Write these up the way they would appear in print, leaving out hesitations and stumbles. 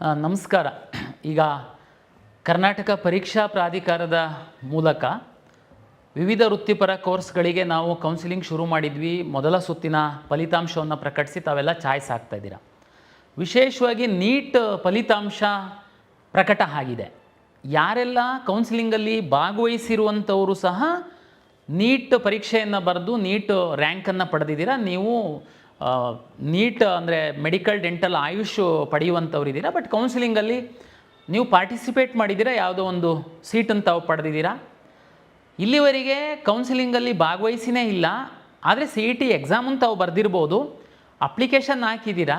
ನಮಸ್ಕಾರ. ಈಗ ಕರ್ನಾಟಕ ಪರೀಕ್ಷಾ ಪ್ರಾಧಿಕಾರದ ಮೂಲಕ ವಿವಿಧ ವೃತ್ತಿಪರ ಕೋರ್ಸ್ಗಳಿಗೆ ನಾವು ಕೌನ್ಸಿಲಿಂಗ್ ಶುರು ಮಾಡಿದ್ವಿ. ಮೊದಲ ಸುತ್ತಿನ ಫಲಿತಾಂಶವನ್ನು ಪ್ರಕಟಿಸಿ ತಾವೆಲ್ಲ ಚಾಯ್ಸ್ ಆಗ್ತಾ ಇದ್ದೀರಾ. ವಿಶೇಷವಾಗಿ ನೀಟ್ ಫಲಿತಾಂಶ ಪ್ರಕಟ ಆಗಿದೆ. ಯಾರೆಲ್ಲ ಕೌನ್ಸಿಲಿಂಗಲ್ಲಿ ಭಾಗವಹಿಸಿರುವಂಥವರು ಸಹ ನೀಟ್ ಪರೀಕ್ಷೆಯನ್ನು ಬರೆದು ನೀಟ್ ರ್ಯಾಂಕನ್ನು ಪಡೆದಿದ್ದೀರಾ. ನೀವು ನೀಟ್ ಅಂದರೆ ಮೆಡಿಕಲ್, ಡೆಂಟಲ್, ಆಯುಷ್ ಪಡೆಯುವಂಥವ್ರಿದ್ದೀರಾ. ಬಟ್ ಕೌನ್ಸಿಲಿಂಗಲ್ಲಿ ನೀವು ಪಾರ್ಟಿಸಿಪೇಟ್ ಮಾಡಿದ್ದೀರಾ, ಯಾವುದೋ ಒಂದು ಸೀಟನ್ನು ತಾವು ಪಡೆದಿದ್ದೀರಾ. ಇಲ್ಲಿವರೆಗೆ ಕೌನ್ಸಿಲಿಂಗಲ್ಲಿ ಭಾಗವಹಿಸಿನೇ ಇಲ್ಲ, ಆದರೆ CET ಎಕ್ಸಾಮನ್ನು ತಾವು ಬರೆದಿರ್ಬೋದು, ಅಪ್ಲಿಕೇಶನ್ ಹಾಕಿದ್ದೀರಾ.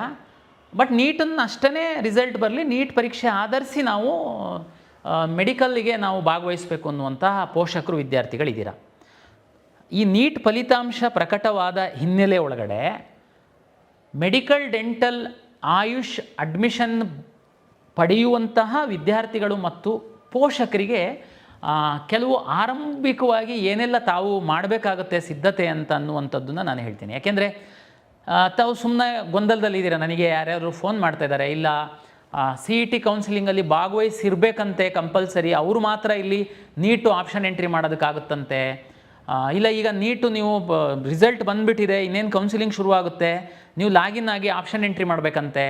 ಬಟ್ ನೀಟನ್ನು ಅಷ್ಟೇ ರಿಸಲ್ಟ್ ಬರಲಿ, ನೀಟ್ ಪರೀಕ್ಷೆ ಆಧರಿಸಿ ನಾವು ಮೆಡಿಕಲ್ಲಿಗೆ ನಾವು ಭಾಗವಹಿಸಬೇಕು ಅನ್ನುವಂತಹ ಪೋಷಕರು, ವಿದ್ಯಾರ್ಥಿಗಳಿದ್ದೀರಾ. ಈ ನೀಟ್ ಫಲಿತಾಂಶ ಪ್ರಕಟವಾದ ಹಿನ್ನೆಲೆ ಒಳಗಡೆ ಮೆಡಿಕಲ್, ಡೆಂಟಲ್, ಆಯುಷ್ ಅಡ್ಮಿಷನ್ ಪಡೆಯುವಂತಹ ವಿದ್ಯಾರ್ಥಿಗಳು ಮತ್ತು ಪೋಷಕರಿಗೆ ಕೆಲವು ಆರಂಭಿಕವಾಗಿ ಏನೆಲ್ಲ ತಾವು ಮಾಡಬೇಕಾಗುತ್ತೆ ಸಿದ್ಧತೆ ಅಂತ ಅನ್ನುವಂಥದ್ದನ್ನು ನಾನು ಹೇಳ್ತೀನಿ. ಯಾಕೆಂದರೆ ತಾವು ಸುಮ್ಮನೆ ಗೊಂದಲದಲ್ಲಿದ್ದೀರಾ. ನನಗೆ ಯಾರ್ಯಾರು ಫೋನ್ ಮಾಡ್ತಾಯಿದ್ದಾರೆ, ಇಲ್ಲ CET ಕೌನ್ಸಿಲಿಂಗಲ್ಲಿ ಭಾಗವಹಿಸಿರ್ಬೇಕಂತೆ ಕಂಪಲ್ಸರಿ, ಅವರು ಮಾತ್ರ ಇಲ್ಲಿ ನೀಟು ಆಪ್ಷನ್ ಎಂಟ್ರಿ ಮಾಡೋದಕ್ಕಾಗುತ್ತಂತೆ, ಇಲ್ಲ ಈಗ ನೀಟು ನೀವು ರಿಸಲ್ಟ್ ಬಂದುಬಿಟ್ಟಿದೆ, ಇನ್ನೇನು ಕೌನ್ಸಿಲಿಂಗ್ ಶುರುವಾಗುತ್ತೆ, ನೀವು ಲಾಗಿನ್ ಆಗಿ ಆಪ್ಷನ್ ಎಂಟ್ರಿ ಮಾಡಬೇಕಂತೆ,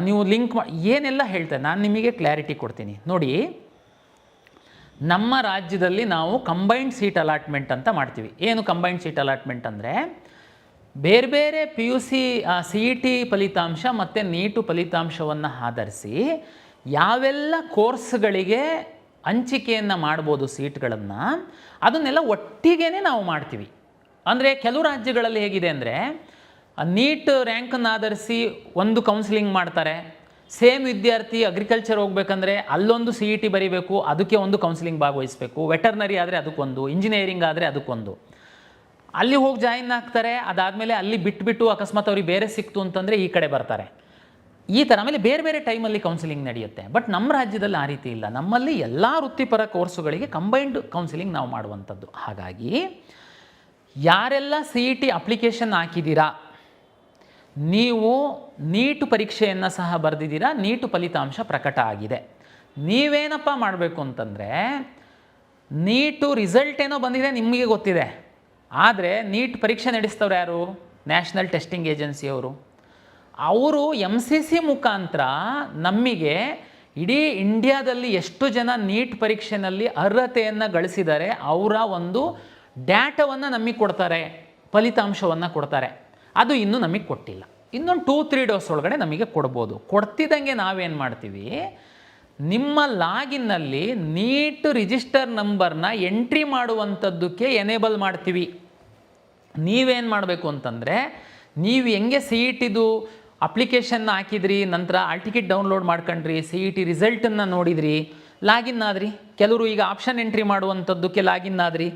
ನೀವು ಲಿಂಕ್ ಏನೆಲ್ಲ ಹೇಳ್ತಾರೆ. ನಾನು ನಿಮಗೆ ಕ್ಲಾರಿಟಿ ಕೊಡ್ತೀನಿ. ನೋಡಿ, ನಮ್ಮ ರಾಜ್ಯದಲ್ಲಿ ನಾವು ಕಂಬೈನ್ಡ್ ಸೀಟ್ ಅಲಾಟ್ಮೆಂಟ್ ಅಂತ ಮಾಡ್ತೀವಿ. ಏನು ಕಂಬೈನ್ಡ್ ಸೀಟ್ ಅಲಾಟ್ಮೆಂಟ್ ಅಂದರೆ, ಬೇರೆ ಬೇರೆ PUC CET ಫಲಿತಾಂಶ ಮತ್ತು ನೀಟು ಫಲಿತಾಂಶವನ್ನು ಆಧರಿಸಿ ಯಾವೆಲ್ಲ ಕೋರ್ಸ್ಗಳಿಗೆ ಹಂಚಿಕೆಯನ್ನು ಮಾಡ್ಬೋದು ಸೀಟ್ಗಳನ್ನು, ಅದನ್ನೆಲ್ಲ ಒಟ್ಟಿಗೆ ನಾವು ಮಾಡ್ತೀವಿ. ಅಂದರೆ ಕೆಲವು ರಾಜ್ಯಗಳಲ್ಲಿ ಹೇಗಿದೆ ಅಂದರೆ, ನೀಟ್ ರ್ಯಾಂಕನ್ನು ಆಧರಿಸಿ ಒಂದು ಕೌನ್ಸಿಲಿಂಗ್ ಮಾಡ್ತಾರೆ. ಸೇಮ್ ವಿದ್ಯಾರ್ಥಿ ಅಗ್ರಿಕಲ್ಚರ್ ಹೋಗ್ಬೇಕಂದ್ರೆ ಅಲ್ಲೊಂದು CET ಬರೀಬೇಕು, ಅದಕ್ಕೆ ಒಂದು ಕೌನ್ಸಿಲಿಂಗ್ ಭಾಗವಹಿಸಬೇಕು. ವೆಟರ್ನರಿ ಆದರೆ ಅದಕ್ಕೊಂದು, ಇಂಜಿನಿಯರಿಂಗ್ ಆದರೆ ಅದಕ್ಕೊಂದು. ಅಲ್ಲಿ ಹೋಗಿ ಜಾಯಿನ್ ಆಗ್ತಾರೆ. ಅದಾದಮೇಲೆ ಅಲ್ಲಿ ಬಿಟ್ಬಿಟ್ಟು ಅಕಸ್ಮಾತ್ ಅವ್ರಿಗೆ ಬೇರೆ ಸಿಕ್ತು ಅಂತಂದರೆ ಈ ಕಡೆ ಬರ್ತಾರೆ. ಈ ಥರ ಆಮೇಲೆ ಬೇರೆ ಬೇರೆ ಟೈಮಲ್ಲಿ ಕೌನ್ಸಿಲಿಂಗ್ ನಡೆಯುತ್ತೆ. ಬಟ್ ನಮ್ಮ ರಾಜ್ಯದಲ್ಲಿ ಆ ರೀತಿ ಇಲ್ಲ. ನಮ್ಮಲ್ಲಿ ಎಲ್ಲ ವೃತ್ತಿಪರ ಕೋರ್ಸುಗಳಿಗೆ ಕಂಬೈನ್ಡ್ ಕೌನ್ಸಿಲಿಂಗ್ ನಾವು ಮಾಡುವಂಥದ್ದು. ಹಾಗಾಗಿ ಯಾರೆಲ್ಲ CET ಅಪ್ಲಿಕೇಶನ್ ಹಾಕಿದ್ದೀರಾ, ನೀವು ನೀಟು ಪರೀಕ್ಷೆಯನ್ನು ಸಹ ಬರೆದಿದ್ದೀರಾ, ನೀಟು ಫಲಿತಾಂಶ ಪ್ರಕಟ ಆಗಿದೆ. ನೀವೇನಪ್ಪ ಮಾಡಬೇಕು ಅಂತಂದರೆ, ನೀಟು ರಿಸಲ್ಟ್ ಏನೋ ಬಂದಿದೆ ನಿಮಗೆ ಗೊತ್ತಿದೆ, ಆದರೆ ನೀಟ್ ಪರೀಕ್ಷೆ ನಡೆಸ್ತವ್ರು ಯಾರು? ನ್ಯಾಷನಲ್ ಟೆಸ್ಟಿಂಗ್ ಏಜೆನ್ಸಿಯವರು. ಅವರು MCC ಮುಖಾಂತರ ನಮಗೆ ಇಡೀ ಇಂಡಿಯಾದಲ್ಲಿ ಎಷ್ಟು ಜನ ನೀಟ್ ಪರೀಕ್ಷೆಯಲ್ಲಿ ಅರ್ಹತೆಯನ್ನು ಗಳಿಸಿದ್ದಾರೆ ಅವರ ಒಂದು ಡೇಟಾವನ್ನು ನಮಗೆ ಕೊಡ್ತಾರೆ, ಫಲಿತಾಂಶವನ್ನು ಕೊಡ್ತಾರೆ. ಅದು ಇನ್ನೂ ನಮಗೆ ಕೊಟ್ಟಿಲ್ಲ. ಇನ್ನೊಂದು 2-3 ಡೇಸ್ ಒಳಗಡೆ ನಮಗೆ ಕೊಡ್ಬೋದು. ಕೊಡ್ತಿದ್ದಂಗೆ ನಾವೇನು ಮಾಡ್ತೀವಿ, ನಿಮ್ಮ ಲಾಗಿನ್ನಲ್ಲಿ ನೀಟ್ ರಿಜಿಸ್ಟರ್ ನಂಬರ್ನ ಎಂಟ್ರಿ ಮಾಡುವಂಥದ್ದಕ್ಕೆ ಎನೇಬಲ್ ಮಾಡ್ತೀವಿ. ನೀವೇನು ಮಾಡಬೇಕು ಅಂತಂದರೆ, ನೀವು ಹೆಂಗೆ CETದು ಅಪ್ಲಿಕೇಶನ್ನ ಹಾಕಿದ್ರಿ, ನಂತರ ಆಲ್ ಟಿಕೆಟ್ ಡೌನ್ಲೋಡ್ ಮಾಡ್ಕೊಂಡ್ರಿ, CET ರಿಸಲ್ಟನ್ನು ನೋಡಿದ್ರಿ, ಲಾಗಿನ್ ಆದ್ರಿ. ಕೆಲವರು ಈಗ ಆಪ್ಷನ್ ಎಂಟ್ರಿ ಮಾಡುವಂಥದ್ದಕ್ಕೆ ಲಾಗಿನ್ ಆದ್ರಿ.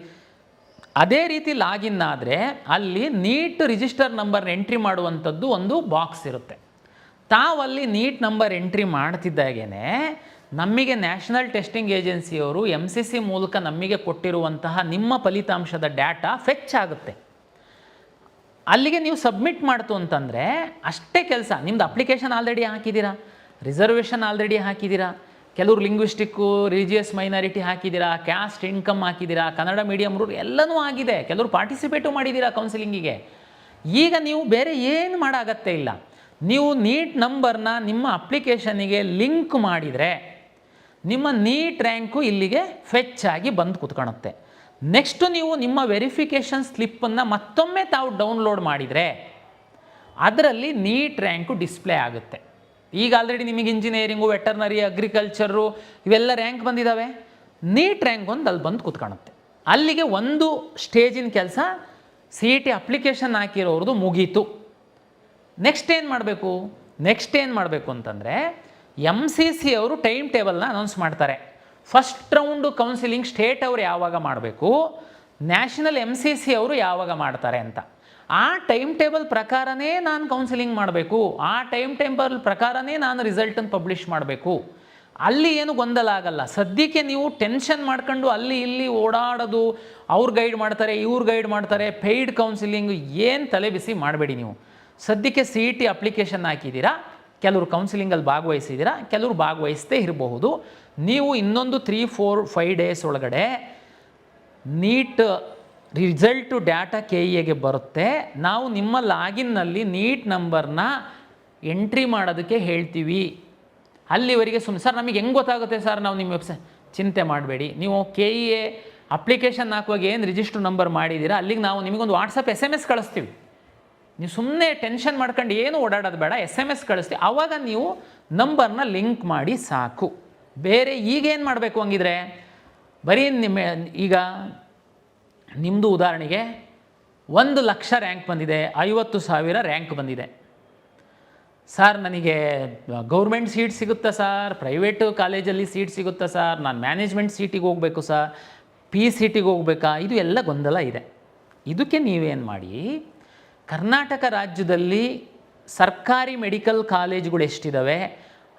ಅದೇ ರೀತಿ ಲಾಗಿನ್ ಆದರೆ ಅಲ್ಲಿ ನೀಟ್ ರಿಜಿಸ್ಟರ್ ನಂಬರ್ನ ಎಂಟ್ರಿ ಮಾಡುವಂಥದ್ದು ಒಂದು ಬಾಕ್ಸ್ ಇರುತ್ತೆ. ತಾವಲ್ಲಿ ನೀಟ್ ನಂಬರ್ ಎಂಟ್ರಿ ಮಾಡ್ತಿದ್ದಾಗೇ ನಮಗೆ ನ್ಯಾಷನಲ್ ಟೆಸ್ಟಿಂಗ್ ಏಜೆನ್ಸಿಯವರು MCC ಮೂಲಕ ನಮಗೆ ಕೊಟ್ಟಿರುವಂತಹ ನಿಮ್ಮ ಫಲಿತಾಂಶದ ಡೇಟಾ ಫೆಚ್ ಆಗುತ್ತೆ. ಅಲ್ಲಿಗೆ ನೀವು ಸಬ್ಮಿಟ್ ಮಾಡ್ತು ಅಂತಂದರೆ ಅಷ್ಟೇ ಕೆಲಸ. ನಿಮ್ಮದು ಅಪ್ಲಿಕೇಶನ್ ಆಲ್ರೆಡಿ ಹಾಕಿದ್ದೀರಾ, ರಿಸರ್ವೇಷನ್ ಆಲ್ರೆಡಿ ಹಾಕಿದ್ದೀರಾ, ಕೆಲವರು ಲಿಂಗ್ವಿಸ್ಟಿಕ್ಕು, ರಿಲಿಜಿಯಸ್ ಮೈನಾರಿಟಿ ಹಾಕಿದ್ದೀರಾ, ಕ್ಯಾಸ್ಟ್, ಇನ್ಕಮ್ ಹಾಕಿದ್ದೀರಾ, ಕನ್ನಡ ಮೀಡಿಯಮ್ ರೂಲ್ ಎಲ್ಲನೂ ಆಗಿದೆ. ಕೆಲವರು ಪಾರ್ಟಿಸಿಪೇಟು ಮಾಡಿದ್ದೀರಾ ಕೌನ್ಸಿಲಿಂಗಿಗೆ. ಈಗ ನೀವು ಬೇರೆ ಏನು ಮಾಡೋ ಅಗತ್ಯ ಇಲ್ಲ. ನೀವು ನೀಟ್ ನಂಬರ್ನ ನಿಮ್ಮ ಅಪ್ಲಿಕೇಶನಿಗೆ ಲಿಂಕ್ ಮಾಡಿದರೆ ನಿಮ್ಮ ನೀಟ್ ರ್ಯಾಂಕು ಇಲ್ಲಿಗೆ ಫೆಚ್ ಆಗಿ ಬಂದು ಕೂತ್ಕೊಳ್ಳುತ್ತೆ. ನೆಕ್ಸ್ಟು ನೀವು ನಿಮ್ಮ ವೆರಿಫಿಕೇಷನ್ ಸ್ಲಿಪ್ಪನ್ನು ಮತ್ತೊಮ್ಮೆ ತಾವು ಡೌನ್ಲೋಡ್ ಮಾಡಿದರೆ ಅದರಲ್ಲಿ ನೀಟ್ ರ್ಯಾಂಕು ಡಿಸ್ಪ್ಲೇ ಆಗುತ್ತೆ. ಈಗ ಆಲ್ರೆಡಿ ನಿಮಗೆ ಇಂಜಿನಿಯರಿಂಗು, ವೆಟರ್ನರಿ, ಅಗ್ರಿಕಲ್ಚರು ಇವೆಲ್ಲ ರ್ಯಾಂಕ್ ಬಂದಿದ್ದಾವೆ. ನೀಟ್ ರ್ಯಾಂಕ್ ಒಂದು ಅಲ್ಲಿ ಬಂದು ಕೂತ್ಕೊಳ್ಳುತ್ತೆ. ಅಲ್ಲಿಗೆ ಒಂದು ಸ್ಟೇಜಿನ ಕೆಲಸ CET ಅಪ್ಲಿಕೇಶನ್ ಹಾಕಿರೋರ್ದು ಮುಗೀತು. ನೆಕ್ಸ್ಟ್ ಏನು ಮಾಡಬೇಕು ಅಂತಂದರೆ, MCC ಅವರು ಟೈಮ್ ಟೇಬಲ್ನ ಅನೌನ್ಸ್ ಮಾಡ್ತಾರೆ. ಫಸ್ಟ್ ರೌಂಡು ಕೌನ್ಸಿಲಿಂಗ್ ಸ್ಟೇಟ್ ಅವರು ಯಾವಾಗ ಮಾಡಬೇಕು, ನ್ಯಾಷನಲ್ MCC ಅವರು ಯಾವಾಗ ಮಾಡ್ತಾರೆ ಅಂತ. ಆ ಟೈಮ್ ಟೇಬಲ್ ಪ್ರಕಾರನೇ ನಾನು ಕೌನ್ಸಿಲಿಂಗ್ ಮಾಡಬೇಕು, ಆ ಟೈಮ್ ಟೇಬಲ್ ಪ್ರಕಾರನೇ ನಾನು ರಿಸಲ್ಟನ್ನು ಪಬ್ಲಿಷ್ ಮಾಡಬೇಕು. ಅಲ್ಲಿ ಏನು ಗೊಂದಲ ಆಗಲ್ಲ. ಸದ್ಯಕ್ಕೆ ನೀವು ಟೆನ್ಷನ್ ಮಾಡ್ಕೊಂಡು ಅಲ್ಲಿ ಇಲ್ಲಿ ಓಡಾಡೋದು, ಅವ್ರು ಗೈಡ್ ಮಾಡ್ತಾರೆ, ಇವ್ರು ಗೈಡ್ ಮಾಡ್ತಾರೆ, ಪೇಯ್ಡ್ ಕೌನ್ಸಿಲಿಂಗ್ ಏನು ತಲೆ ಬಿಸಿ ಮಾಡಬೇಡಿ. ನೀವು ಸದ್ಯಕ್ಕೆ CET ಅಪ್ಲಿಕೇಶನ್ ಹಾಕಿದ್ದೀರಾ, ಕೆಲವರು ಕೌನ್ಸಿಲಿಂಗಲ್ಲಿ ಭಾಗವಹಿಸಿದ್ದೀರಾ, ಕೆಲವರು ಭಾಗವಹಿಸದೇ ಇರಬಹುದು. ನೀವು ಇನ್ನೊಂದು 3-4-5 ಡೇಸ್ ಒಳಗಡೆ ನೀಟ್ ರಿಸಲ್ಟು ಡಾಟಾ KEAಗೆ ಬರುತ್ತೆ. ನಾವು ನಿಮ್ಮ ಲಾಗಿನ್ನಲ್ಲಿ ನೀಟ್ ನಂಬರ್ನ ಎಂಟ್ರಿ ಮಾಡೋದಕ್ಕೆ ಹೇಳ್ತೀವಿ. ಅಲ್ಲಿವರೆಗೆ ಸರ್ ನಮಗೆ ಹೆಂಗೆ ಗೊತ್ತಾಗುತ್ತೆ ಸರ್ ನಾವು ನಿಮ್ಮ ವೆಬ್ಸೈಟ್? ಚಿಂತೆ ಮಾಡಬೇಡಿ. ನೀವು KEA ಅಪ್ಲಿಕೇಶನ್ ಹಾಕುವಾಗ ಏನು ರಿಜಿಸ್ಟರ್ ನಂಬರ್ ಮಾಡಿದ್ದೀರಾ ಅಲ್ಲಿಗೆ ನಾವು ನಿಮಗೊಂದು ವಾಟ್ಸಪ್ SMS ಕಳಿಸ್ತೀವಿ. ನೀವು ಸುಮ್ಮನೆ ಟೆನ್ಷನ್ ಮಾಡ್ಕೊಂಡು ಏನು ಓಡಾಡೋದು ಬೇಡ, SMS ಕಳಿಸ್ತೀವಿ. ಆವಾಗ ನೀವು ನಂಬರ್ನ ಲಿಂಕ್ ಮಾಡಿ ಸಾಕು. ಬೇರೆ ಈಗೇನು ಮಾಡಬೇಕು ಹಂಗಿದ್ರೆ, ಬರೀ ಈಗ ನಿಮ್ಮದು ಉದಾಹರಣೆಗೆ 1,00,000 ರ್ಯಾಂಕ್ ಬಂದಿದೆ, 50,000 ರ್ಯಾಂಕ್ ಬಂದಿದೆ. ಸರ್ ನನಗೆ ಗೌರ್ಮೆಂಟ್ ಸೀಟ್ ಸಿಗುತ್ತಾ ಸರ್, ಪ್ರೈವೇಟು ಕಾಲೇಜಲ್ಲಿ ಸೀಟ್ ಸಿಗುತ್ತಾ ಸರ್, ನಾನು ಮ್ಯಾನೇಜ್ಮೆಂಟ್ ಸೀಟಿಗೆ ಹೋಗಬೇಕು ಸರ್, PCTಗೆ ಹೋಗ್ಬೇಕಾ, ಇದು ಎಲ್ಲ ಗೊಂದಲ ಇದೆ. ಇದಕ್ಕೆ ನೀವೇನು ಮಾಡಿ, ಕರ್ನಾಟಕ ರಾಜ್ಯದಲ್ಲಿ ಸರ್ಕಾರಿ ಮೆಡಿಕಲ್ ಕಾಲೇಜುಗಳು ಎಷ್ಟಿದ್ದಾವೆ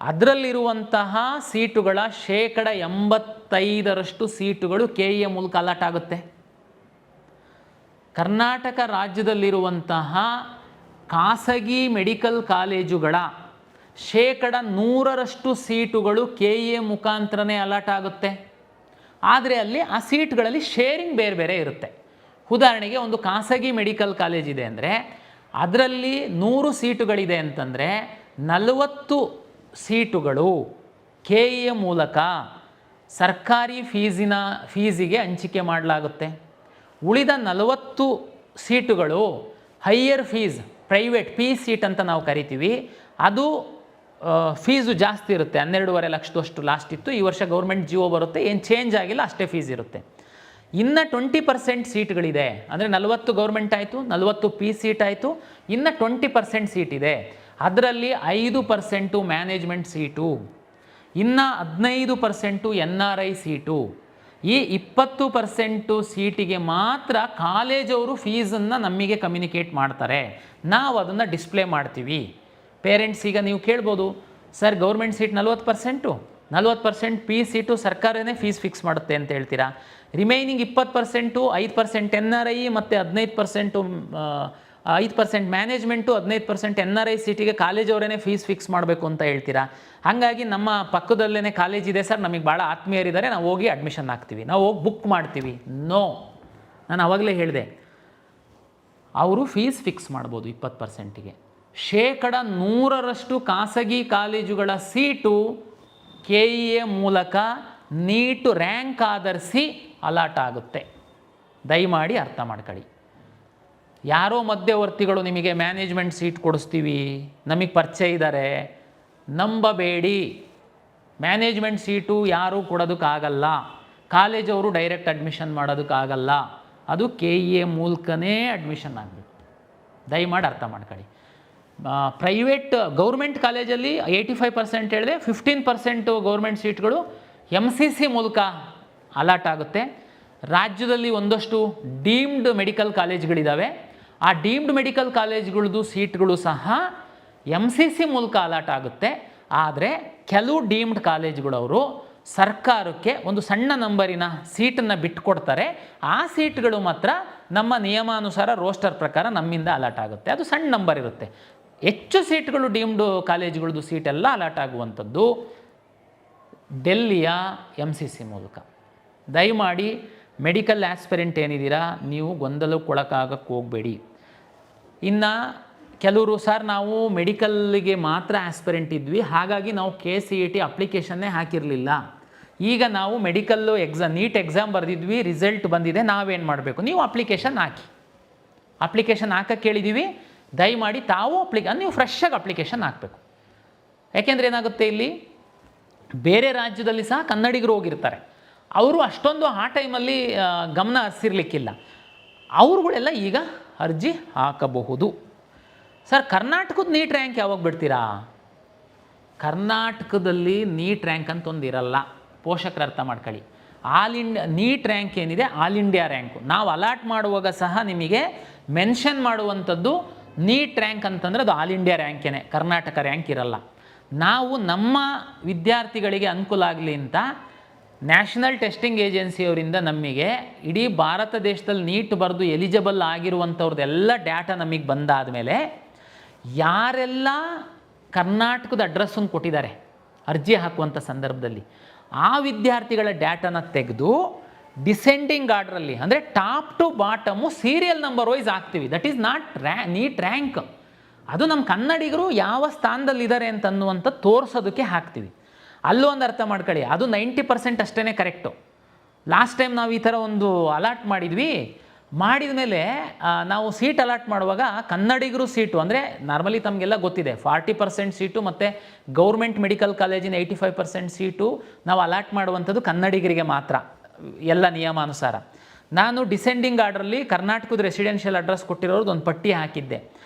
ಅದರಲ್ಲಿರುವಂತಹ ಸೀಟುಗಳ 85% ಸೀಟುಗಳು KEA ಮೂಲಕ ಅಲಾಟ್ ಆಗುತ್ತೆ. ಕರ್ನಾಟಕ ರಾಜ್ಯದಲ್ಲಿರುವಂತಹ ಖಾಸಗಿ ಮೆಡಿಕಲ್ ಕಾಲೇಜುಗಳ 100% ಸೀಟುಗಳು KEA ಮುಖಾಂತರನೇ ಅಲಾಟ್ ಆಗುತ್ತೆ. ಆದರೆ ಅಲ್ಲಿ ಆ ಸೀಟ್ಗಳಲ್ಲಿ ಶೇರಿಂಗ್ ಬೇರೆ ಬೇರೆ ಇರುತ್ತೆ. ಉದಾಹರಣೆಗೆ ಒಂದು ಖಾಸಗಿ ಮೆಡಿಕಲ್ ಕಾಲೇಜ್ ಇದೆ ಅಂದರೆ ಅದರಲ್ಲಿ 100 ಸೀಟುಗಳಿದೆ ಅಂತಂದರೆ 40 ಸೀಟುಗಳು KEA ಮೂಲಕ ಸರ್ಕಾರಿ ಫೀಸಿಗೆ ಹಂಚಿಕೆ ಮಾಡಲಾಗುತ್ತೆ. ಉಳಿದ 40 ಸೀಟುಗಳು ಹೈಯರ್ ಫೀಸ್, ಪ್ರೈವೇಟ್ ಸೀಟ್ ಅಂತ ನಾವು ಕರಿತೀವಿ, ಅದು ಫೀಸು ಜಾಸ್ತಿ ಇರುತ್ತೆ. 12.5 ಲಕ್ಷದಷ್ಟು ಲಾಸ್ಟ್ ಇತ್ತು. ಈ ವರ್ಷ ಗೌರ್ಮೆಂಟ್ ಜಿಒ ಬರುತ್ತೆ, ಏನು ಚೇಂಜ್ ಆಗಿಲ್ಲ, ಅಷ್ಟೇ ಫೀಸ್ ಇರುತ್ತೆ. ಇನ್ನು 20% ಸೀಟ್ಗಳಿದೆ ಅಂದರೆ 40 ಗೌರ್ಮೆಂಟ್ ಆಯಿತು, 40 ಸೀಟ್ ಆಯಿತು, ಇನ್ನು 20% ಸೀಟ್ ಇದೆ. ಅದರಲ್ಲಿ 5% ಮ್ಯಾನೇಜ್ಮೆಂಟ್ ಸೀಟು, ಇನ್ನು 15% NRI ಸೀಟು. ಈ 20% ಸೀಟಿಗೆ ಮಾತ್ರ ಕಾಲೇಜವರು ಫೀಸನ್ನು ನಮಗೆ ಕಮ್ಯುನಿಕೇಟ್ ಮಾಡ್ತಾರೆ, ನಾವು ಅದನ್ನು ಡಿಸ್ಪ್ಲೇ ಮಾಡ್ತೀವಿ. ಪೇರೆಂಟ್ಸ್ ಈಗ ನೀವು ಕೇಳ್ಬೋದು, ಸರ್ ಗೌರ್ಮೆಂಟ್ ಸೀಟ್ 40%, 40% ಸೀಟು ಸರ್ಕಾರನೇ ಫೀಸ್ ಫಿಕ್ಸ್ ಮಾಡುತ್ತೆ ಅಂತ ಹೇಳ್ತೀರಾ. ರಿಮೈನಿಂಗ್ 20%, 5% NRI ಮತ್ತು 5% ಮ್ಯಾನೇಜ್ಮೆಂಟು, 15% NRI ಸೀಟಿಗೆ ಕಾಲೇಜವರೇ ಫೀಸ್ ಫಿಕ್ಸ್ ಮಾಡಬೇಕು ಅಂತ ಹೇಳ್ತೀರಾ. ಹಾಗಾಗಿ ನಮ್ಮ ಪಕ್ಕದಲ್ಲೇ ಕಾಲೇಜ್ ಇದೆ ಸರ್, ನಮಗೆ ಭಾಳ ಆತ್ಮೀಯರಿದ್ದಾರೆ, ನಾವು ಹೋಗಿ ಅಡ್ಮಿಷನ್ ಹಾಕ್ತೀವಿ, ನಾವು ಹೋಗಿ ಬುಕ್ ಮಾಡ್ತೀವಿ. ನೋ, ನಾನು ಆವಾಗಲೇ ಹೇಳಿದೆ, ಅವರು ಫೀಸ್ ಫಿಕ್ಸ್ ಮಾಡ್ಬೋದು 20%ಗೆ. 100% ಖಾಸಗಿ ಕಾಲೇಜುಗಳ ಸೀಟು KEA ಮೂಲಕ ನೀಟ್ ರ್ಯಾಂಕ್ ಆಧರಿಸಿ ಅಲಾಟ್ ಆಗುತ್ತೆ. ದಯಮಾಡಿ ಅರ್ಥ ಮಾಡ್ಕೊಳ್ಳಿ. ಯಾರೋ ಮಧ್ಯವರ್ತಿಗಳು ನಿಮಗೆ ಮ್ಯಾನೇಜ್ಮೆಂಟ್ ಸೀಟ್ ಕೊಡಿಸ್ತೀವಿ, ನಮಗೆ ಪರಿಚಯ ಇದ್ದಾರೆ, ನಂಬಬೇಡಿ. ಮ್ಯಾನೇಜ್ಮೆಂಟ್ ಸೀಟು ಯಾರೂ ಕೊಡೋದಕ್ಕಾಗಲ್ಲ, ಕಾಲೇಜವರು ಡೈರೆಕ್ಟ್ ಅಡ್ಮಿಷನ್ ಮಾಡೋದಕ್ಕಾಗಲ್ಲ, ಅದು KEA ಮೂಲಕನೇ ಅಡ್ಮಿಷನ್ ಆಗಬೇಕು. ದಯಮಾಡಿ ಅರ್ಥ ಮಾಡ್ಕೊಳ್ಳಿ. ಪ್ರೈವೇಟ್ ಗೌರ್ಮೆಂಟ್ ಕಾಲೇಜಲ್ಲಿ 85% ಹೇಳಿದೆ, 15% ಗೌರ್ಮೆಂಟ್ ಸೀಟ್ಗಳು MCC ಮೂಲಕ ಅಲಾಟ್ ಆಗುತ್ತೆ. ರಾಜ್ಯದಲ್ಲಿ ಒಂದಷ್ಟು ಡೀಮ್ಡ್ ಮೆಡಿಕಲ್ ಕಾಲೇಜ್ಗಳಿದ್ದಾವೆ, ಆ ಡೀಮ್ಡ್ ಮೆಡಿಕಲ್ ಕಾಲೇಜ್ಗಳದ್ದು ಸೀಟ್ಗಳು ಸಹ MCC ಮೂಲಕ ಅಲಾಟ್ ಆಗುತ್ತೆ. ಆದರೆ ಕೆಲವು ಡೀಮ್ಡ್ ಕಾಲೇಜ್ಗಳವರು ಸರ್ಕಾರಕ್ಕೆ ಒಂದು ಸಣ್ಣ ನಂಬರಿನ ಸೀಟನ್ನು ಬಿಟ್ಟುಕೊಡ್ತಾರೆ. ಆ ಸೀಟ್ಗಳು ಮಾತ್ರ ನಮ್ಮ ನಿಯಮಾನುಸಾರ ರೋಸ್ಟರ್ ಪ್ರಕಾರ ನಮ್ಮಿಂದ ಅಲಾಟ್ ಆಗುತ್ತೆ. ಅದು ಸಣ್ಣ ನಂಬರ್ ಇರುತ್ತೆ. ಹೆಚ್ಚು ಸೀಟ್ಗಳು ಡೀಮ್ಡ್ ಕಾಲೇಜ್ಗಳದ್ದು ಸೀಟೆಲ್ಲ ಅಲಾಟ್ ಆಗುವಂಥದ್ದು ಡೆಲ್ಲಿಯ MCC ಮೂಲಕ. ದಯಮಾಡಿ ಮೆಡಿಕಲ್ ಆಸ್ಪಿರೆಂಟ್ ಏನಿದ್ದೀರಾ, ನೀವು ಗೊಂದಲಕ್ಕೊಳಕಾಗಕ್ಕೆ ಹೋಗಬೇಡಿ. ಇನ್ನು ಕೆಲವರು ಸರ್ ನಾವು ಮೆಡಿಕಲ್ಗೆ ಮಾತ್ರ ಆಸ್ಪಿರೆಂಟ್ ಇದ್ವಿ, ಹಾಗಾಗಿ ನಾವು KCET ಅಪ್ಲಿಕೇಶನ್ನೇ ಹಾಕಿರಲಿಲ್ಲ, ಈಗ ನಾವು ಮೆಡಿಕಲ್ಲು ನೀಟ್ ಎಕ್ಸಾಮ್ ಬರೆದಿದ್ವಿ, ರಿಸಲ್ಟ್ ಬಂದಿದೆ, ನಾವೇನು ಮಾಡಬೇಕು? ನೀವು ಅಪ್ಲಿಕೇಶನ್ ಹಾಕಿ. ಅಪ್ಲಿಕೇಶನ್ ಹಾಕಕ್ಕೆ ಕೇಳಿದ್ದೀವಿ, ದಯಮಾಡಿ ತಾವು ನೀವು ಫ್ರೆಶ್ಶಾಗಿ ಅಪ್ಲಿಕೇಶನ್ ಹಾಕಬೇಕು. ಯಾಕೆಂದರೆ ಏನಾಗುತ್ತೆ, ಇಲ್ಲಿ ಬೇರೆ ರಾಜ್ಯದಲ್ಲಿ ಸಹ ಕನ್ನಡಿಗರು ಹೋಗಿರ್ತಾರೆ, ಅವರು ಅಷ್ಟೊಂದು ಆ ಟೈಮಲ್ಲಿ ಗಮನ ಹರಿಸಿರ್ಲಿಕ್ಕಿಲ್ಲ, ಅವ್ರುಗಳೆಲ್ಲ ಈಗ ಅರ್ಜಿ ಹಾಕಬಹುದು. ಸರ್ ಕರ್ನಾಟಕದ ನೀಟ್ ರ್ಯಾಂಕ್ ಯಾವಾಗ ಬಿಡ್ತೀರಾ? ಕರ್ನಾಟಕದಲ್ಲಿ ನೀಟ್ ರ್ಯಾಂಕ್ ಅಂತ ಒಂದು ಇರಲ್ಲ, ಪೋಷಕರು ಅರ್ಥ ಮಾಡ್ಕೊಳ್ಳಿ. ನೀಟ್ ರ್ಯಾಂಕ್ ಏನಿದೆ ಆಲ್ ಇಂಡಿಯಾ ರ್ಯಾಂಕು. ನಾವು ಅಲಾಟ್ ಮಾಡುವಾಗ ಸಹ ನಿಮಗೆ ಮೆನ್ಷನ್ ಮಾಡುವಂಥದ್ದು ನೀಟ್ ರ್ಯಾಂಕ್ ಅಂತಂದರೆ ಅದು ಆಲ್ ಇಂಡಿಯಾ ರ್ಯಾಂಕೇನೆ, ಕರ್ನಾಟಕ ರ್ಯಾಂಕ್ ಇರಲ್ಲ. ನಾವು ನಮ್ಮ ವಿದ್ಯಾರ್ಥಿಗಳಿಗೆ ಅನುಕೂಲ ಆಗಲಿ ಅಂತ ನ್ಯಾಷನಲ್ ಟೆಸ್ಟಿಂಗ್ ಏಜೆನ್ಸಿಯವರಿಂದ ನಮಗೆ ಇಡೀ ಭಾರತ ದೇಶದಲ್ಲಿ ನೀಟ್ ಬರೆದು ಎಲಿಜಿಬಲ್ ಆಗಿರುವಂಥವ್ರದ್ದೆಲ್ಲ ಡಾಟಾ ನಮಗೆ ಬಂದಾದ ಮೇಲೆ ಯಾರೆಲ್ಲ ಕರ್ನಾಟಕದ ಅಡ್ರೆಸ್ಸನ್ನು ಕೊಟ್ಟಿದ್ದಾರೆ ಅರ್ಜಿ ಹಾಕುವಂಥ ಸಂದರ್ಭದಲ್ಲಿ. ಆ ವಿದ್ಯಾರ್ಥಿಗಳ ಡೇಟಾನ ತೆಗೆದು ಡಿಸೆಂಡಿಂಗ್ ಆರ್ಡ್ರಲ್ಲಿ ಅಂದರೆ top to bottom serial number wise ಹಾಕ್ತೀವಿ. That is not NEET rank. ಅದು ನಮ್ಮ ಕನ್ನಡಿಗರು ಯಾವ ಸ್ಥಾನದಲ್ಲಿದ್ದಾರೆ ಅಂತನ್ನುವಂಥ ತೋರಿಸೋದಕ್ಕೆ ಹಾಕ್ತೀವಿ. ಅಲ್ಲೂ ಒಂದು ಅರ್ಥ ಮಾಡ್ಕೊಳ್ಳಿ, ಅದು 90% ಅಷ್ಟೇ ಕರೆಕ್ಟು. ಲಾಸ್ಟ್ ಟೈಮ್ ನಾವು ಈ ಥರ ಒಂದು ಅಲಾಟ್ ಮಾಡಿದ್ವಿ. ಮಾಡಿದ ಮೇಲೆ ನಾವು ಸೀಟ್ ಅಲಾಟ್ ಮಾಡುವಾಗ ಕನ್ನಡಿಗರು ಸೀಟು ಅಂದರೆ ನಾರ್ಮಲಿ ತಮಗೆಲ್ಲ ಗೊತ್ತಿದೆ 40% ಸೀಟು ಮತ್ತು ಗೌರ್ಮೆಂಟ್ ಮೆಡಿಕಲ್ ಕಾಲೇಜಿನ 85% ಸೀಟು ನಾವು ಅಲಾಟ್ ಮಾಡುವಂಥದ್ದು ಕನ್ನಡಿಗರಿಗೆ ಮಾತ್ರ, ಎಲ್ಲ ನಿಯಮಾನುಸಾರ. ನಾನು ಡಿಸೆಂಡಿಂಗ್ ಆರ್ಡ್ರಲ್ಲಿ ಕರ್ನಾಟಕದ ರೆಸಿಡೆನ್ಷಿಯಲ್ ಅಡ್ರೆಸ್ ಕೊಟ್ಟಿರೋದು ಒಂದು ಪಟ್ಟಿ ಹಾಕಿದ್ದೆ.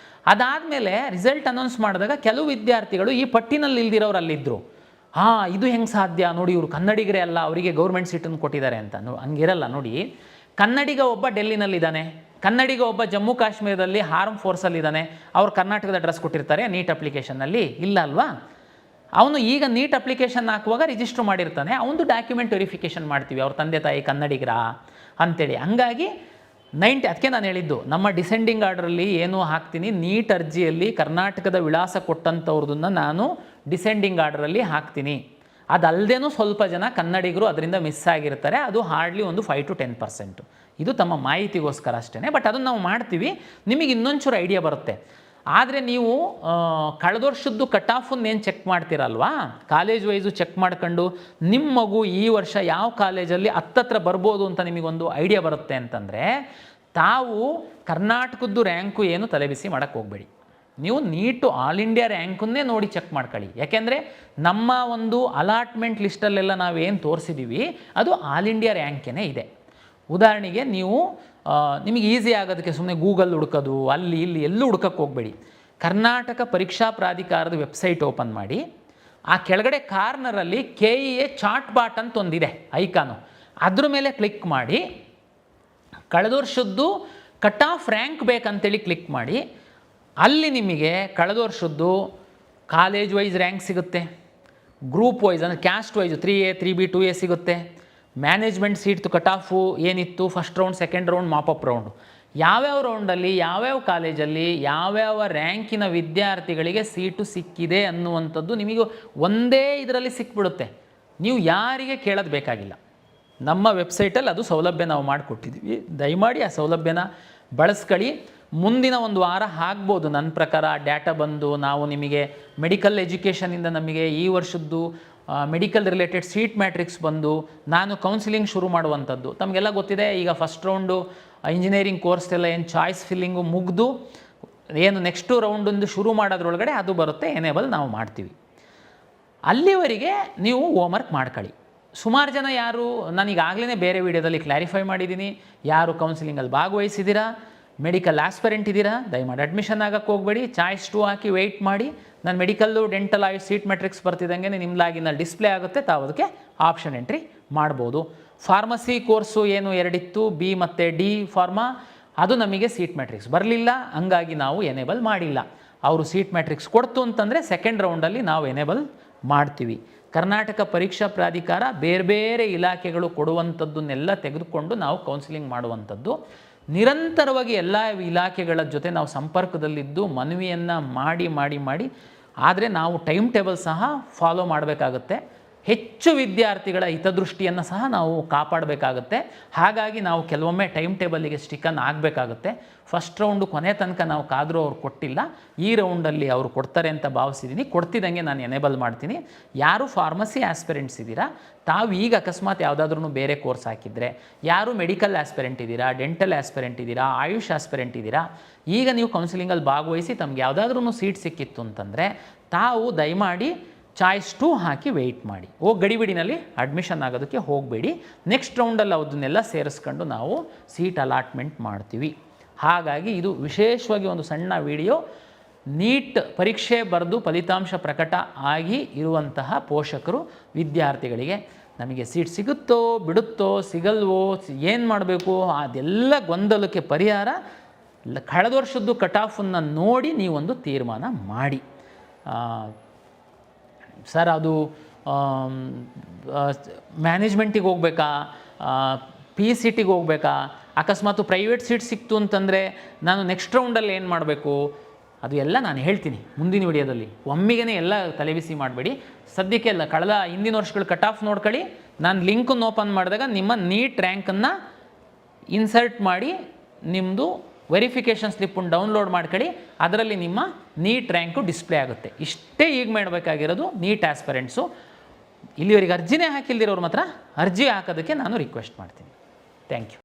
ಅದಾದಮೇಲೆ ರಿಸಲ್ಟ್ ಅನೌನ್ಸ್ ಮಾಡಿದಾಗ ಕೆಲವು ವಿದ್ಯಾರ್ಥಿಗಳು ಈ ಪಟ್ಟಿನಲ್ಲಿ ಇಲ್ದಿರೋರು ಅಲ್ಲಿದ್ದರು. ಇದು ಹೆಂಗೆ ಸಾಧ್ಯ ನೋಡಿ, ಇವರು ಕನ್ನಡಿಗರೇ ಅಲ್ಲ, ಅವರಿಗೆ ಗೌರ್ಮೆಂಟ್ ಸೀಟನ್ನು ಕೊಟ್ಟಿದ್ದಾರೆ ಅಂತ. ಹಂಗಿರಲ್ಲ ನೋಡಿ. ಕನ್ನಡಿಗ ಒಬ್ಬ ಡೆಲ್ಲಿನಲ್ಲಿದ್ದಾನೆ, ಕನ್ನಡಿಗ ಒಬ್ಬ ಜಮ್ಮು ಕಾಶ್ಮೀರದಲ್ಲಿ ಆರ್ಮ್ ಫೋರ್ಸಲ್ಲಿದ್ದಾನೆ, ಅವ್ರು ಕರ್ನಾಟಕದ ಅಡ್ರೆಸ್ ಕೊಟ್ಟಿರ್ತಾರೆ ನೀಟ್ ಅಪ್ಲಿಕೇಶನ್ನಲ್ಲಿ, ಇಲ್ಲ ಅಲ್ವಾ? ಅವನು ಈಗ ನೀಟ್ ಅಪ್ಲಿಕೇಶನ್ ಹಾಕುವಾಗ ರಿಜಿಸ್ಟ್ರ್ ಮಾಡಿರ್ತಾನೆ, ಅವನದು ಡಾಕ್ಯುಮೆಂಟ್ ವೆರಿಫಿಕೇಷನ್ ಮಾಡ್ತೀವಿ, ಅವ್ರ ತಂದೆ ತಾಯಿ ಕನ್ನಡಿಗರ ಅಂಥೇಳಿ. ಹಂಗಾಗಿ ಅದಕ್ಕೆ ನಾನು ಹೇಳಿದ್ದು, ನಮ್ಮ ಡಿಸೆಂಡಿಂಗ್ ಆರ್ಡ್ರಲ್ಲಿ ಏನು ಹಾಕ್ತೀನಿ, ನೀಟ್ ಅರ್ಜಿಯಲ್ಲಿ ಕರ್ನಾಟಕದ ವಿಳಾಸ ಕೊಟ್ಟಂಥವ್ರದನ್ನು ನಾನು ಡಿಸೆಂಡಿಂಗ್ ಆರ್ಡ್ರಲ್ಲಿ ಹಾಕ್ತೀನಿ. ಅದಲ್ಲದೇನೂ ಸ್ವಲ್ಪ ಜನ ಕನ್ನಡಿಗರು ಅದರಿಂದ ಮಿಸ್ ಆಗಿರ್ತಾರೆ, ಅದು ಹಾರ್ಡ್ಲಿ ಒಂದು 5 to 10%. ಇದು ತಮ್ಮ ಮಾಹಿತಿಗೋಸ್ಕರ ಅಷ್ಟೇ. ಬಟ್ ಅದನ್ನು ನಾವು ಮಾಡ್ತೀವಿ, ನಿಮಗೆ ಇನ್ನೊಂಚೂರು ಐಡಿಯಾ ಬರುತ್ತೆ. ಆದರೆ ನೀವು ಕಳೆದ ವರ್ಷದ್ದು ಕಟ್ ಆಫನ್ನೇನು ಚೆಕ್ ಮಾಡ್ತೀರಲ್ವಾ, ಕಾಲೇಜ್ ವೈಸು ಚೆಕ್ ಮಾಡ್ಕೊಂಡು ನಿಮ್ಮ ಮಗು ಈ ವರ್ಷ ಯಾವ ಕಾಲೇಜಲ್ಲಿ ಹತ್ತತ್ರ ಬರ್ಬೋದು ಅಂತ ನಿಮಗೊಂದು ಐಡಿಯಾ ಬರುತ್ತೆ ಅಂತಂದರೆ, ತಾವು ಕರ್ನಾಟಕದ್ದು ರ್ಯಾಂಕು ಏನು ತಲೆಬಿಸಿ ಮಾಡೋಕ್ಕೆ ಹೋಗಬೇಡಿ. ನೀವು ನೀಟು ಆಲ್ ಇಂಡಿಯಾ ರ್ಯಾಂಕನ್ನೇ ನೋಡಿ ಚೆಕ್ ಮಾಡ್ಕೊಳ್ಳಿ. ಯಾಕೆಂದರೆ ನಮ್ಮ ಒಂದು ಅಲಾಟ್ಮೆಂಟ್ ಲಿಸ್ಟಲ್ಲೆಲ್ಲ ನಾವೇನು ತೋರಿಸಿದ್ದೀವಿ ಅದು ಆಲ್ ಇಂಡಿಯಾ ರ್ಯಾಂಕೇ ಇದೆ. ಉದಾಹರಣೆಗೆ ನೀವು ನಿಮಗೆ ಈಸಿ ಆಗೋದಕ್ಕೆ ಸುಮ್ಮನೆ ಗೂಗಲ್ ಹುಡ್ಕೋದು ಅಲ್ಲಿ ಇಲ್ಲಿ ಎಲ್ಲೂ ಹುಡ್ಕಕ್ಕೆ ಹೋಗಬೇಡಿ. ಕರ್ನಾಟಕ ಪರೀಕ್ಷಾ ಪ್ರಾಧಿಕಾರದ ವೆಬ್ಸೈಟ್ ಓಪನ್ ಮಾಡಿ, ಆ ಕೆಳಗಡೆ ಕಾರ್ನರಲ್ಲಿ KEA ಚಾರ್ಟ್ ಬಾಟ್ ಅಂತ ಒಂದಿದೆ ಐಕಾನು, ಅದ್ರ ಮೇಲೆ ಕ್ಲಿಕ್ ಮಾಡಿ ಕಳೆದ ವರ್ಷದ್ದು ಕಟ್ ಆಫ್ ರ್ಯಾಂಕ್ ಬೇಕಂತೇಳಿ ಕ್ಲಿಕ್ ಮಾಡಿ. ಅಲ್ಲಿ ನಿಮಗೆ ಕಳೆದ ವರ್ಷದ್ದು ಕಾಲೇಜ್ ವೈಸ್ ರ್ಯಾಂಕ್ ಸಿಗುತ್ತೆ, ಗ್ರೂಪ್ ವೈಸ್ ಅಂದರೆ caste wise 3A 3B 2A ಸಿಗುತ್ತೆ, ಮ್ಯಾನೇಜ್ಮೆಂಟ್ ಸೀಟ್ದು ಕಟ್ ಆಫು ಏನಿತ್ತು first round second round mop-up round, ಯಾವ್ಯಾವ ರೌಂಡಲ್ಲಿ ಯಾವ್ಯಾವ ಕಾಲೇಜಲ್ಲಿ ಯಾವ್ಯಾವ ರ್ಯಾಂಕಿನ ವಿದ್ಯಾರ್ಥಿಗಳಿಗೆ ಸೀಟು ಸಿಕ್ಕಿದೆ ಅನ್ನುವಂಥದ್ದು ನಿಮಗೆ ಒಂದೇ ಇದರಲ್ಲಿ ಸಿಕ್ಬಿಡುತ್ತೆ. ನೀವು ಯಾರಿಗೆ ಕೇಳೋದು ಬೇಕಾಗಿಲ್ಲ. ನಮ್ಮ ವೆಬ್ಸೈಟಲ್ಲಿ ಅದು ಸೌಲಭ್ಯ ನಾವು ಮಾಡಿಕೊಟ್ಟಿದ್ದೀವಿ. ದಯಮಾಡಿ ಆ ಸೌಲಭ್ಯನ ಬಳಸ್ಕೊಳ್ಳಿ. ಮುಂದಿನ ಒಂದು ವಾರ ಆಗ್ಬೋದು ನನ್ನ ಪ್ರಕಾರ ಡೇಟಾ ಬಂದು ನಾವು ನಿಮಗೆ ಮೆಡಿಕಲ್ ಎಜುಕೇಷನಿಂದ ನಮಗೆ ಈ ವರ್ಷದ್ದು ಮೆಡಿಕಲ್ ರಿಲೇಟೆಡ್ ಸೀಟ್ ಮ್ಯಾಟ್ರಿಕ್ಸ್ ಬಂದು ನಾನು ಕೌನ್ಸಿಲಿಂಗ್ ಶುರು ಮಾಡುವಂಥದ್ದು. ತಮಗೆಲ್ಲ ಗೊತ್ತಿದೆ, ಈಗ ಫಸ್ಟ್ ರೌಂಡು ಇಂಜಿನಿಯರಿಂಗ್ ಕೋರ್ಸ್ ಎಲ್ಲ ಏನು ಚಾಯ್ಸ್ ಫಿಲ್ಲಿಂಗು ಮುಗಿದು ಏನು ನೆಕ್ಸ್ಟು ರೌಂಡೊಂದು ಶುರು ಮಾಡೋದ್ರೊಳಗಡೆ ಅದು ಬರುತ್ತೆ, ಎನೇಬಲ್ ನಾವು ಮಾಡ್ತೀವಿ. ಅಲ್ಲಿವರೆಗೆ ನೀವು ಹೋಮ್ವರ್ಕ್ ಮಾಡ್ಕೊಳ್ಳಿ. ಸುಮಾರು ಜನ ಯಾರು ನಾನೀಗಾಗಲೇ ಬೇರೆ ವಿಡಿಯೋದಲ್ಲಿ ಕ್ಲಾರಿಫೈ ಮಾಡಿದ್ದೀನಿ, ಯಾರು ಕೌನ್ಸಿಲಿಂಗಲ್ಲಿ ಭಾಗವಹಿಸಿದ್ದೀರಾ, ಮೆಡಿಕಲ್ ಆಸ್ಪರೆಂಟ್ ಇದ್ದೀರಾ, ದಯಮಾಡಿ ಅಡ್ಮಿಷನ್ ಆಗೋಕ್ಕೆ ಹೋಗಬೇಡಿ. ಚಾಯ್ಸ್ 2 ಹಾಕಿ ವೆಯ್ಟ್ ಮಾಡಿ. ನಾನು ಮೆಡಿಕಲ್ಲು ಡೆಂಟಲ್ ಆಯು ಸೀಟ್ ಮೆಟ್ರಿಕ್ಸ್ ಬರ್ತಿದ್ದಂಗೆ ನಿಮ್ಮ ಲಾಗಿನಲ್ಲಿ ಡಿಸ್ಪ್ಲೇ ಆಗುತ್ತೆ, ತಾವು ಅದಕ್ಕೆ ಆಪ್ಷನ್ ಎಂಟ್ರಿ ಮಾಡ್ಬೋದು. ಫಾರ್ಮಸಿ ಕೋರ್ಸು ಏನು 2 ಇತ್ತು, B ಮತ್ತು D ಫಾರ್ಮಾ, ಅದು ನಮಗೆ ಸೀಟ್ ಮ್ಯಾಟ್ರಿಕ್ಸ್ ಬರಲಿಲ್ಲ, ಹಂಗಾಗಿ ನಾವು ಎನೇಬಲ್ ಮಾಡಿಲ್ಲ. ಅವರು ಸೀಟ್ ಮ್ಯಾಟ್ರಿಕ್ಸ್ ಕೊಡ್ತು ಅಂತಂದರೆ ಸೆಕೆಂಡ್ ರೌಂಡಲ್ಲಿ ನಾವು ಎನೇಬಲ್ ಮಾಡ್ತೀವಿ. ಕರ್ನಾಟಕ ಪರೀಕ್ಷಾ ಪ್ರಾಧಿಕಾರ ಬೇರೆ ಬೇರೆ ಇಲಾಖೆಗಳು ಕೊಡುವಂಥದ್ದನ್ನೆಲ್ಲ ತೆಗೆದುಕೊಂಡು ನಾವು ಕೌನ್ಸಿಲಿಂಗ್ ಮಾಡುವಂಥದ್ದು. ನಿರಂತರವಾಗಿ ಎಲ್ಲ ಇಲಾಖೆಗಳ ಜೊತೆ ನಾವು ಸಂಪರ್ಕದಲ್ಲಿದ್ದು ಮನವಿಯನ್ನು ಮಾಡಿ ಆದರೆ ನಾವು ಟೈಮ್ ಟೇಬಲ್ ಸಹ ಫಾಲೋ ಮಾಡಬೇಕಾಗುತ್ತೆ. ಹೆಚ್ಚು ವಿದ್ಯಾರ್ಥಿಗಳ ಹಿತದೃಷ್ಟಿಯನ್ನು ಸಹ ನಾವು ಕಾಪಾಡಬೇಕಾಗುತ್ತೆ. ಹಾಗಾಗಿ ನಾವು ಕೆಲವೊಮ್ಮೆ ಟೈಮ್ ಟೇಬಲ್ಲಿಗೆ ಸ್ಟಿಕನ್ ಆಗಬೇಕಾಗುತ್ತೆ. ಫಸ್ಟ್ ರೌಂಡು ಕೊನೆ ತನಕ ನಾವು ಕಾದರೂ ಅವ್ರು ಕೊಟ್ಟಿಲ್ಲ, ಈ ರೌಂಡಲ್ಲಿ ಅವರು ಕೊಡ್ತಾರೆ ಅಂತ ಭಾವಿಸಿದ್ದೀನಿ. ಕೊಡ್ತಿದ್ದಂಗೆ ನಾನು ಎನೇಬಲ್ ಮಾಡ್ತೀನಿ. ಯಾರು ಫಾರ್ಮಸಿ ಆಸ್ಪಿರೆಂಟ್ಸ್ ಇದ್ದೀರಾ, ತಾವು ಈಗ ಅಕಸ್ಮಾತ್ ಯಾವುದಾದ್ರೂ ಬೇರೆ ಕೋರ್ಸ್ ಹಾಕಿದರೆ, ಯಾರು ಮೆಡಿಕಲ್ ಆಸ್ಪಿರೆಂಟ್ ಇದ್ದೀರಾ, ಡೆಂಟಲ್ ಆಸ್ಪಿರೆಂಟ್ ಇದ್ದೀರಾ, ಆಯುಷ್ ಆಸ್ಪಿರೆಂಟ್ ಇದ್ದೀರಾ, ಈಗ ನೀವು ಕೌನ್ಸಿಲಿಂಗಲ್ಲಿ ಭಾಗವಹಿಸಿ ತಮ್ಗೆ ಯಾವುದಾದ್ರೂ ಸೀಟ್ ಸಿಕ್ಕಿತ್ತು ಅಂತಂದರೆ ತಾವು ದಯಮಾಡಿ ಚಾಯ್ಸ್ 2 ಹಾಕಿ ವೆಯ್ಟ್ ಮಾಡಿ. ಗಡಿಬಿಡಿನಲ್ಲಿ ಅಡ್ಮಿಷನ್ ಆಗೋದಕ್ಕೆ ಹೋಗಬೇಡಿ. ನೆಕ್ಸ್ಟ್ ರೌಂಡಲ್ಲಿ ಅದನ್ನೆಲ್ಲ ಸೇರಿಸ್ಕೊಂಡು ನಾವು ಸೀಟ್ ಅಲಾಟ್ಮೆಂಟ್ ಮಾಡ್ತೀವಿ. ಹಾಗಾಗಿ ಇದು ವಿಶೇಷವಾಗಿ ಒಂದು ಸಣ್ಣ ವಿಡಿಯೋ. ನೀಟ್ ಪರೀಕ್ಷೆ ಬರೆದು ಫಲಿತಾಂಶ ಪ್ರಕಟ ಆಗಿ ಇರುವಂತಹ ಪೋಷಕರು ವಿದ್ಯಾರ್ಥಿಗಳಿಗೆ ನಮಗೆ ಸೀಟ್ ಸಿಗುತ್ತೋ ಬಿಡುತ್ತೋ ಸಿಗಲ್ವೋ ಏನು ಮಾಡಬೇಕು ಅದೆಲ್ಲ ಗೊಂದಲಕ್ಕೆ ಪರಿಹಾರ ಕಳೆದ ವರ್ಷದ್ದು ಕಟ್ ಆಫನ್ನು ನೋಡಿ ನೀವೊಂದು ತೀರ್ಮಾನ ಮಾಡಿ. ಸರ್ ಅದು ಮ್ಯಾನೇಜ್ಮೆಂಟಿಗೆ ಹೋಗ್ಬೇಕಾ, PCTಗೆ ಹೋಗ್ಬೇಕಾ, ಅಕಸ್ಮಾತ್ ಪ್ರೈವೇಟ್ ಸೀಟ್ ಸಿಕ್ತು ಅಂತಂದರೆ ನಾನು ನೆಕ್ಸ್ಟ್ ರೌಂಡಲ್ಲಿ ಏನು ಮಾಡಬೇಕು, ಅದು ಎಲ್ಲ ನಾನು ಹೇಳ್ತೀನಿ ಮುಂದಿನ ವಿಡಿಯೋದಲ್ಲಿ. ಒಮ್ಮಿಗೆ ಎಲ್ಲ ತಲೆಬಿಸಿ ಮಾಡಬೇಡಿ. ಸದ್ಯಕ್ಕೆ ಎಲ್ಲ ಕಳೆದ ಹಿಂದಿನ ವರ್ಷಗಳು ಕಟ್ ಆಫ್ ನೋಡ್ಕೊಳ್ಳಿ. ನಾನು ಲಿಂಕನ್ನು ಓಪನ್ ಮಾಡಿದಾಗ ನಿಮ್ಮ ನೀಟ್ ರ್ಯಾಂಕನ್ನು ಇನ್ಸರ್ಟ್ ಮಾಡಿ ನಿಮ್ಮದು ವೆರಿಫಿಕೇಷನ್ ಸ್ಲಿಪ್ಪನ್ನು ಡೌನ್ಲೋಡ್ ಮಾಡ್ಕೊಳ್ಳಿ. ಅದರಲ್ಲಿ ನಿಮ್ಮ ನೀಟ್ ರ್ಯಾಂಕು ಡಿಸ್ಪ್ಲೇ ಆಗುತ್ತೆ. ಇಷ್ಟೇ ಈಗ ಮಾಡಬೇಕಾಗಿರೋದು ನೀಟ್ ಆಸ್ಪರೆಂಟ್ಸು. ಇಲ್ಲಿವರೆಗೆ ಅರ್ಜಿನೇ ಹಾಕಿಲ್ದಿರೋರು ಮಾತ್ರ ಅರ್ಜಿ ಹಾಕೋದಕ್ಕೆ ನಾನು ರಿಕ್ವೆಸ್ಟ್ ಮಾಡ್ತೀನಿ. Thank you.